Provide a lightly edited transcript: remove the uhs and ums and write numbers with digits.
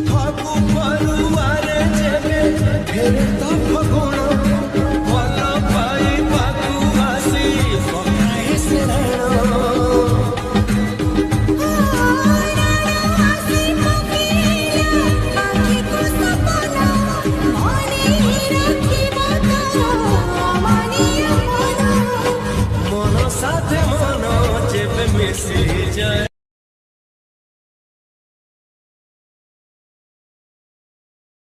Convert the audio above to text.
ফাগু পড়ুয়ারে যেবে ফেরতা ফগুণ ভাল পাই পাখু আসি পকায়ে সে রাণ মন সাথে মন যেবে মিশি যায়